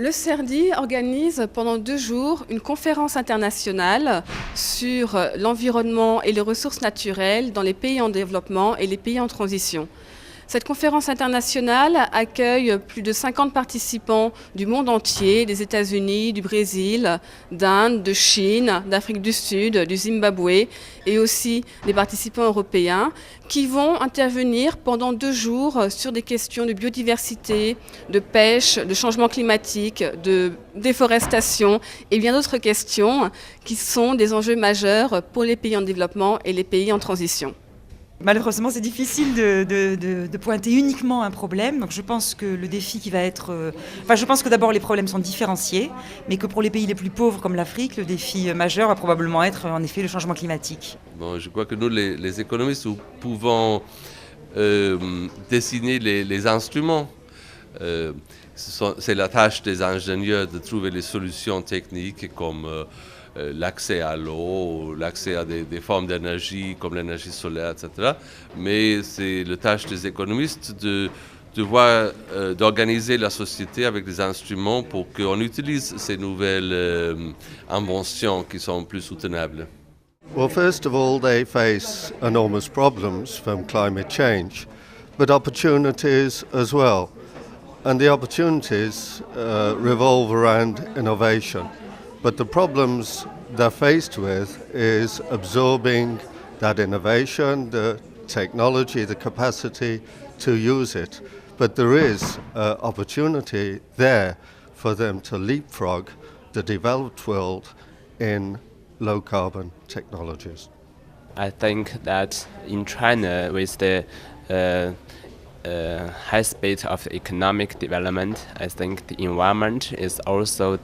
Le CERDI organise pendant 2 jours une conférence internationale sur l'environnement et les ressources naturelles dans les pays en développement et les pays en transition. Cette conférence internationale accueille plus de 50 participants du monde entier, des États-Unis, du Brésil, d'Inde, de Chine, d'Afrique du Sud, du Zimbabwe et aussi des participants européens qui vont intervenir pendant 2 jours sur des questions de biodiversité, de pêche, de changement climatique, de déforestation et bien d'autres questions qui sont des enjeux majeurs pour les pays en développement et les pays en transition. Malheureusement, c'est difficile de pointer uniquement un problème. Donc je pense que le défi qui va être... je pense que d'abord les problèmes sont différenciés, mais que pour les pays les plus pauvres comme l'Afrique, le défi majeur va probablement être en effet le changement climatique. Bon, je crois que nous, les économistes, nous pouvons dessiner les instruments. C'est la tâche des ingénieurs de trouver les solutions techniques comme l'accès à l'eau, l'accès à des formes d'énergie comme l'énergie solaire, etc. Mais c'est la tâche des économistes d'organiser la société avec des instruments pour qu'on utilise ces nouvelles inventions qui sont plus soutenables. Well, first of all, they face enormous problems from climate change, but opportunities as well. And the opportunities revolve around innovation. But the problems they're faced with is absorbing that innovation, the technology, the capacity to use it. But there is opportunity there for them to leapfrog the developed world in low-carbon technologies. I think that in China, with the high speed of economic development, I think the environment is also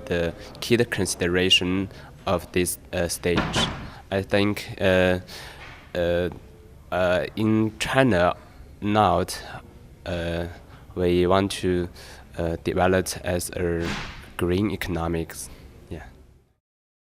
the key consideration of this stage. I think in China now we want to develop as a green economics.